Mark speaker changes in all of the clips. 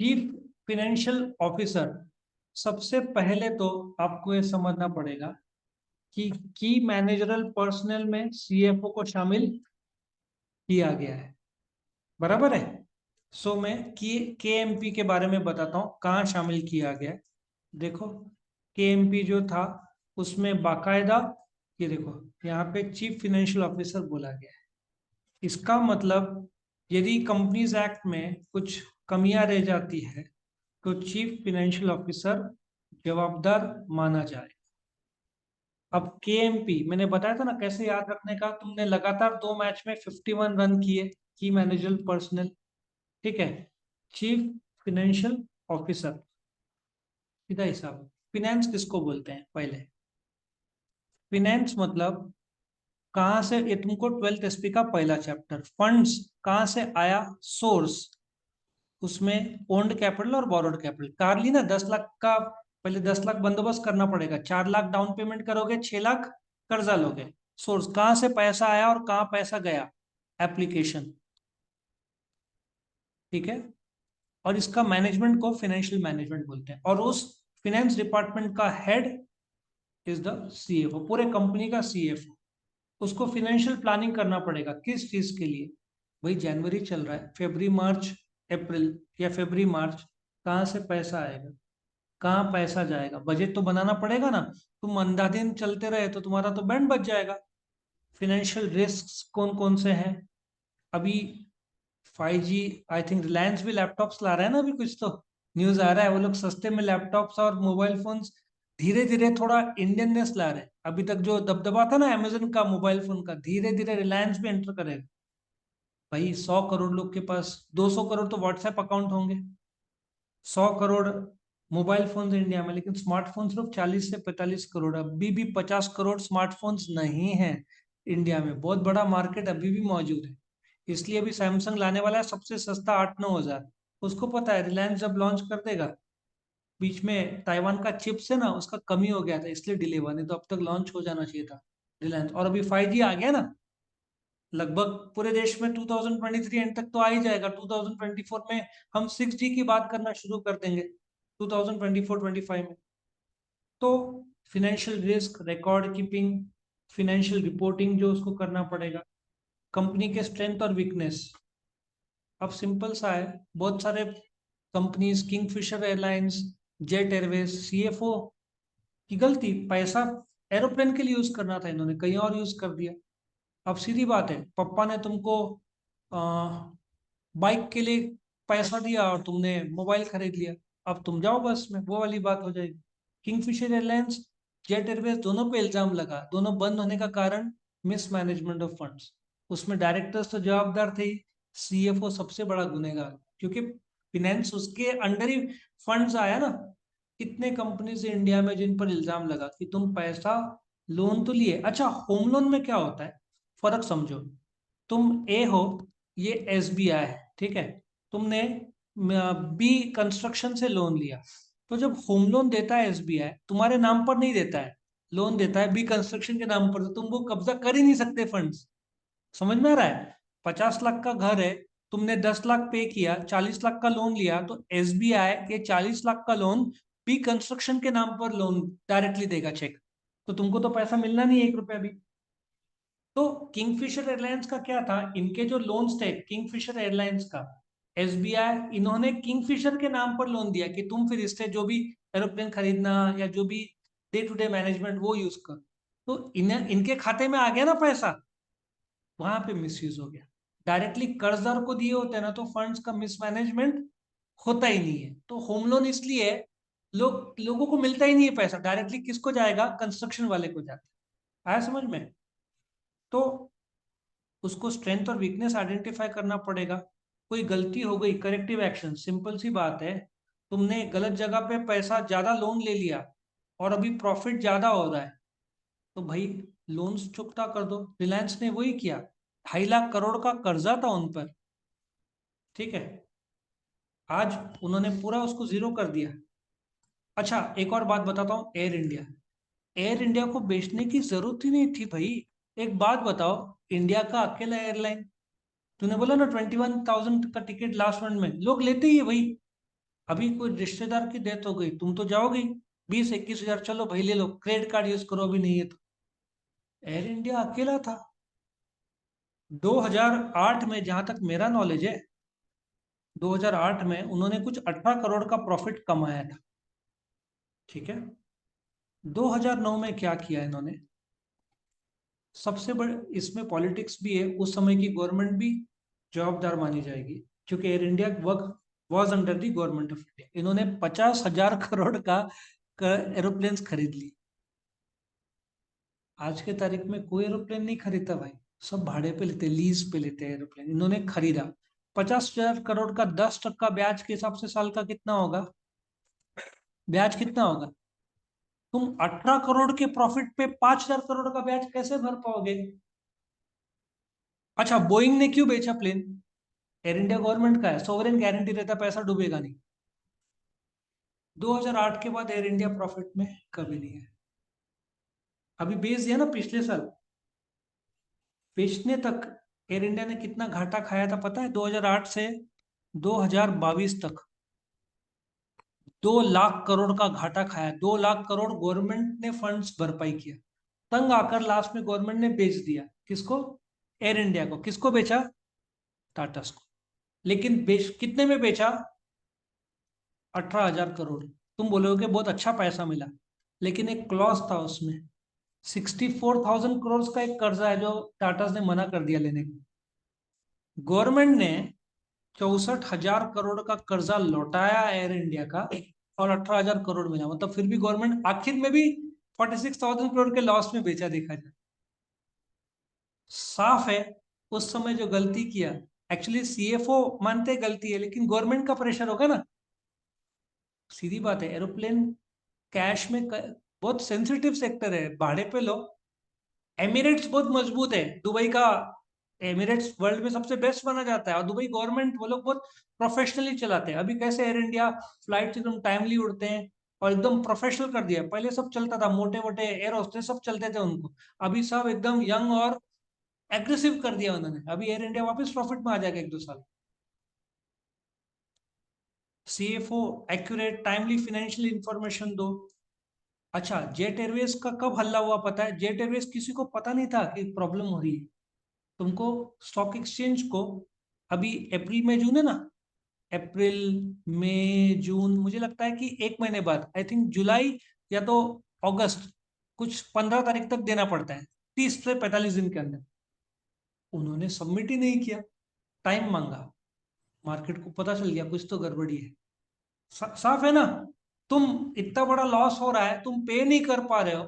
Speaker 1: Chief financial officer, सबसे पहले तो आपको ये समझना पड़ेगा कि की मैनेजरल पर्सनल में सीएफओ को शामिल किया गया है। बराबर है। मैं केएमपी के बारे में बताता हूँ कहाँ शामिल किया गया है। देखो, केएमपी जो था उसमें बाकायदा, ये देखो यहाँ पे चीफ फिनेंशियल ऑफिसर बोला गया है। इसका मतलब यदि कंपनीज एक्ट में कुछ कमियां रह जाती है तो चीफ फिनेंशियल ऑफिसर जवाबदार माना जाए। अब केएमपी मैंने बताया था ना कैसे याद रखने का। तुमने लगातार 2 मैच में 51 रन किए, की मैनेजर पर्सनल। ठीक है। चीफ फिनेंशियल ऑफिसर, सीधा हिसाब। फिनेंस किसको बोलते हैं पहले? फिनेंस मतलब कहाँ से, ये तुमको 12th एसपी का पहला चैप्टर, फंड्स कहाँ से आया, सोर्स। उसमें ओन्ड कैपिटल और बोरोड कैपिटल। कार ली ना 10 लाख का, पहले 10 लाख बंदोबस्त करना पड़ेगा, 4 लाख डाउन पेमेंट करोगे, 6 लाख कर्जा लोगे। सोर्स कहाँ से पैसा आया और कहाँ पैसा गया, एप्लीकेशन। ठीक है। और इसका मैनेजमेंट को फाइनेंशियल मैनेजमेंट बोलते हैं, और उस फिनेंस डिपार्टमेंट का हेड इज द सीएफओ, पूरे कंपनी का सीएफओ। उसको फाइनेंशियल प्लानिंग करना पड़ेगा, किस चीज के लिए। भाई जनवरी चल रहा है, फरवरी मार्च अप्रैल या फरवरी मार्च, कहाँ से पैसा आएगा, कहाँ पैसा जाएगा, बजट तो बनाना पड़ेगा ना। तुम अंधाधुंध चलते रहे तो तुम्हारा तो बैंड बच जाएगा। फिनेंशियल रिस्क कौन कौन से हैं अभी? 5G, आई थिंक रिलायंस भी लैपटॉप्स ला रहा है ना अभी, कुछ तो न्यूज आ रहा है। वो लोग सस्ते में लैपटॉप्स और मोबाइल फोन्स धीरे धीरे थोड़ा इंडियननेस ला रहे हैं। अभी तक जो दबदबा था ना अमेजन का मोबाइल फोन का, धीरे धीरे रिलायंस भी एंटर करेगा। भाई 100 करोड़ लोग के पास 200 करोड़ तो व्हाट्सएप अकाउंट होंगे, 100 करोड़ मोबाइल फोन इंडिया में, लेकिन स्मार्टफोन सिर्फ 40 से 45 करोड़। अभी भी 50 करोड़ स्मार्टफोन्स नहीं है इंडिया में। बहुत बड़ा मार्केट अभी भी मौजूद है। इसलिए अभी सैमसंग लाने वाला है सबसे सस्ता 8-9 हज़ार। उसको पता है रिलायंस जब लॉन्च कर देगा, बीच में ताइवान का चिप्स है ना, उसका कमी हो गया था इसलिए डिले हुआ, नहीं तो अब तक लॉन्च हो जाना चाहिए था रिलायंस। और अभी 5G आ गया ना, लगभग पूरे देश में 2023 एंड तक तो आ ही जाएगा। 2024 में हम 6G की बात करना शुरू कर देंगे, 2024-25 में। तो financial risk, record keeping, financial reporting जो उसको करना पड़ेगा, कंपनी के स्ट्रेंथ और वीकनेस। अब सिंपल सा है, बहुत सारे companies, Kingfisher airlines, jet Airways, CFO की गलती, पैसा एरोप्लेन के लिए यूज करना था, इन्होंने कहीं और यूज कर दिया। अब सीधी बात है, पापा ने तुमको बाइक के लिए पैसा दिया और तुमने मोबाइल खरीद लिया, अब तुम जाओ बस में, वो वाली बात हो जाएगी। किंगफिशर एयरलाइंस, जेट एयरवेज, दोनों पे इल्जाम लगा। दोनों बंद होने का कारण मिसमैनेजमेंट ऑफ फंड्स। उसमें डायरेक्टर्स तो जवाबदार थे, सीएफओ सबसे बड़ा गुनहगार, क्योंकि फिनेंस उसके अंडर ही फंड्स आया ना। कितने कंपनीज इंडिया में जिन पर इल्जाम लगा कि तुम पैसा लोन तो लिए। अच्छा, होम लोन में क्या होता है, फर्क समझो। तुम ए हो, ये एसबीआई है, ठीक है। तुमने बी कंस्ट्रक्शन से लोन लिया, तो जब होम लोन देता है एसबीआई, तुम्हारे नाम पर नहीं देता है, लोन देता है बी कंस्ट्रक्शन के नाम पर, तो तुम वो कब्जा कर ही नहीं सकते फंड्स। समझ में आ रहा है? 50 लाख का घर है, तुमने 10 लाख पे किया, 40 लाख का लोन लिया, तो एसबीआई ये 40 लाख का लोन बी कंस्ट्रक्शन के नाम पर लोन डायरेक्टली देगा, चेक। तो तुमको तो पैसा मिलना नहीं है 1 रुपया भी। तो किंगफिशर एयरलाइंस का क्या था, इनके जो लोन्स थे किंगफिशर एयरलाइंस का, एसबीआई इन्होंने किंगफिशर के नाम पर लोन दिया कि तुम फिर इससे जो भी एरोप्लेन खरीदना या जो भी डे टू डे मैनेजमेंट वो यूज कर। तो इनके खाते में आ गया ना पैसा, वहां पे मिसयूज हो गया। डायरेक्टली कर्जदार को दिए होते हैं ना, तो फंड्स का मिसमैनेजमेंट होता ही नहीं है। तो होम लोन इसलिए लोगों को मिलता ही नहीं है पैसा, डायरेक्टली किसको जाएगा, कंस्ट्रक्शन वाले को जाता है। आया समझ में? तो उसको स्ट्रेंथ और वीकनेस आइडेंटिफाई करना पड़ेगा। कोई गलती हो गई, करेक्टिव एक्शन। सिंपल सी बात है, तुमने गलत जगह पे पैसा ज्यादा लोन ले लिया और अभी प्रॉफिट ज्यादा हो रहा है, तो भाई लोन्स चुकता कर दो। रिलायंस ने वही किया, 2.5 लाख करोड़ का कर्जा था उन पर, ठीक है। आज उन्होंने पूरा उसको जीरो कर दिया। अच्छा, एक और बात बताता हूँ, एयर इंडिया। एयर इंडिया को बेचने की जरूरत ही नहीं थी भाई। एक बात बताओ, इंडिया का अकेला एयरलाइन, तूने बोला ना 21,000 का टिकट लास्ट वन में लोग लेते ही है भाई। अभी कोई रिश्तेदार की डेथ हो गई, तुम तो जाओगे 20-21 हजार, चलो भाई ले लो, क्रेडिट कार्ड यूज करो, अभी नहीं है तो। एयर इंडिया अकेला था 2008 में, जहां तक मेरा नॉलेज है, 2008 में उन्होंने कुछ 18 करोड़ का प्रॉफिट कमाया था। ठीक है। 2009 में क्या किया इन्होंने, सबसे बड़े इसमें पॉलिटिक्स भी है, उस समय की गवर्नमेंट भी जवाबदार मानी जाएगी, क्योंकि air India work was under the government of India. इन्होंने 50,000 करोड़ का एरोप्लेन खरीद ली। आज के तारीख में कोई एरोप्लेन नहीं खरीदता भाई, सब भाड़े पे लेते, लीज पे लेते हैं एरोप्लेन। इन्होंने खरीदा 50,000 करोड़ का, 10% ब्याज के हिसाब से साल का कितना होगा, ब्याज कितना होगा? तुम 18 करोड़ के प्रॉफिट पे 5,000 करोड़ का ब्याज कैसे भर पाओगे? अच्छा, बोइंग ने क्यों बेचा प्लेन? एयर इंडिया गवर्नमेंट का है, सोवरेन गारंटी रहता, पैसा डूबेगा नहीं। 2008 के बाद एयर इंडिया प्रॉफिट में कभी नहीं है। अभी बेच दिया ना पिछले साल, बेचने तक एयर इंडिया ने कितना घाटा खाया था पता है? 2008 से 2022 तक 2 लाख करोड़ का घाटा खाया। 2 लाख करोड़ गवर्नमेंट ने फंड्स भरपाई किया। तंग आकर लास्ट में गवर्नमेंट ने बेच दिया। किसको? एयर इंडिया को। किसको बेचा? टाटा को। लेकिन बेच कितने में बेचा? 18,000 करोड़। तुम बोलोगे बहुत अच्छा पैसा मिला, लेकिन एक क्लॉज था उसमें, 64,000 करोड़ का एक कर्जा है जो टाटा ने मना कर दिया लेने को। गवर्नमेंट ने 64,000 करोड़ का कर्जा लौटाया एयर इंडिया का, और 18,000 करोड़ मिला। मतलब फिर भी गवर्नमेंट आखिर में भी 46,000 करोड़ के लॉस में बेचा, देखा जाए। साफ है, उस समय जो गलती किया, एक्चुअली सीएफओ मानते गलती है, लेकिन गवर्नमेंट का प्रेशर होगा ना। सीधी बात है, एरोप्लेन कैश में बहुत सेंसिटिव सेक्टर है, भाड़े पे लो। एमिरेट्स बहुत मजबूत है, दुबई का एमिरेट्स वर्ल्ड में सबसे बेस्ट माना जाता है, और दुबई गवर्नमेंट वो लोग बहुत प्रोफेशनली चलाते हैं। अभी कैसे एयर इंडिया फ्लाइट एकदम टाइमली उड़ते हैं और एकदम प्रोफेशनल कर दिया। पहले सब चलता था, मोटे मोटे एयर होस्टेस सब चलते थे उनको, अभी सब एकदम यंग और एग्रेसिव कर दिया उन्होंने। अभी एयर इंडिया वापस प्रॉफिट में आ जाएगा 1-2 साल। CFO accurate timely financial information दो। अच्छा, जेट एयरवेज का कब हल्ला हुआ पता है? जेट एयरवेज किसी को पता नहीं था कि प्रॉब्लम हो रही है। तुमको स्टॉक एक्सचेंज को, अभी अप्रैल में जून है ना, अप्रैल मई जून, मुझे लगता है कि एक महीने बाद, आई थिंक जुलाई या तो अगस्त, कुछ 15 तारीख तक देना पड़ता है, 30 से 45 दिन के अंदर। उन्होंने सबमिट ही नहीं किया, टाइम मांगा। मार्केट को पता चल गया कुछ तो गड़बड़ी है। साफ है ना। तुम, इतना बड़ा लॉस हो रहा है, तुम पे नहीं कर पा रहे हो,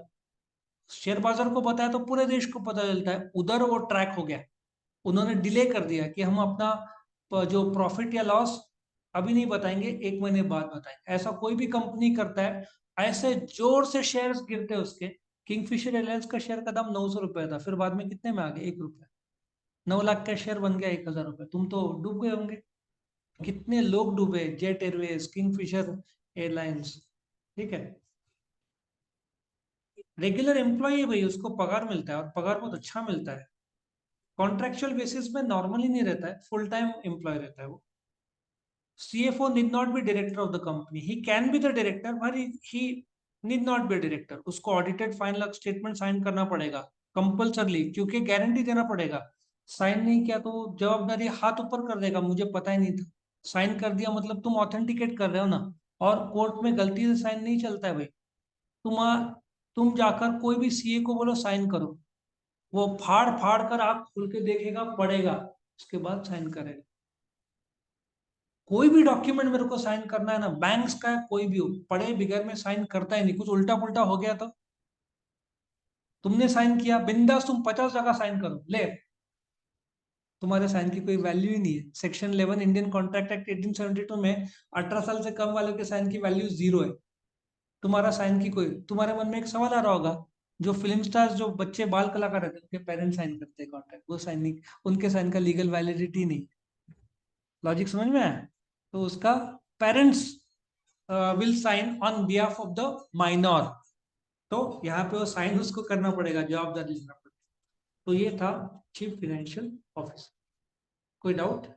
Speaker 1: शेयर बाजार को बताया तो पूरे देश को पता चलता है, उधर वो ट्रैक हो गया। उन्होंने डिले कर दिया कि हम अपना जो प्रॉफिट या लॉस अभी नहीं बताएंगे, एक महीने बाद बताएंगे। ऐसा कोई भी कंपनी करता है, ऐसे जोर से शेयर्स गिरते हैं उसके। किंगफिशर एयरलाइंस का शेयर का दाम 900 रुपया था, फिर बाद में कितने में आ गया? 1 रुपया। 9 लाख का शेयर बन गया 1,000 रुपये। तुम तो डूब गए होंगे। कितने लोग डूबे, जेट एयरवेज, किंगफिशर एयरलाइंस। ठीक है। रेगुलर एम्प्लॉय है भाई, उसको पगार मिलता है, और पगार बहुत अच्छा मिलता है। कॉन्ट्रेक्चुअल बेसिस में नॉर्मली नहीं रहता है, फुल टाइम एम्प्लॉय रहता है वो। CFO need not be director of the company. He can be the director, but he need not be a director. उसको ऑडिटेड फाइनल स्टेटमेंट साइन करना पड़ेगा कंपल्सरली, क्योंकि गारंटी देना पड़ेगा। साइन नहीं किया तो जवाबदारी हाथ ऊपर कर देगा, मुझे पता ही नहीं था। साइन कर दिया मतलब तुम ऑथेंटिकेट कर रहे हो ना। और कोर्ट में गलती से साइन नहीं चलता है भाई। तुम तुम जाकर कोई भी सीए को बोलो साइन करो, वो फाड़ फाड़ कर आंख खोल के देखेगा, पढ़ेगा, उसके बाद साइन करेगा। कोई भी डॉक्यूमेंट मेरे को साइन करना है ना, बैंक्स का है कोई भी हो, पढ़े बगैर में साइन करता ही नहीं। कुछ उल्टा पुल्टा हो गया तो तुमने साइन किया, बिंदास तुम 50 जगह साइन करो, ले, तुम्हारे साइन की कोई वैल्यू ही नहीं है। सेक्शन 11 इंडियन कॉन्ट्रैक्ट एक्ट 1872 में 18 साल से कम वालों के साइन की वैल्यू 0 है। तुम्हारा साइन की कोई, तुम्हारे मन में एक सवाल आ रहा होगा, जो फिल्म स्टार्स, जो बच्चे बाल कलाकार रहते हैं, उनके पेरेंट्स साइन करते हैं कॉन्ट्रैक्ट, वो साइन नहीं, उनके साइन का लीगल वैलिडिटी नहीं। लॉजिक समझ में आया? तो उसका parents will sign on behalf of the minor. तो यहाँ पे वो साइन उसको करना पड़ेगा, जवाबदारी लेना पड़ेगा। तो ये था चीफ फाइनेंशियल ऑफिसर। कोई डाउट?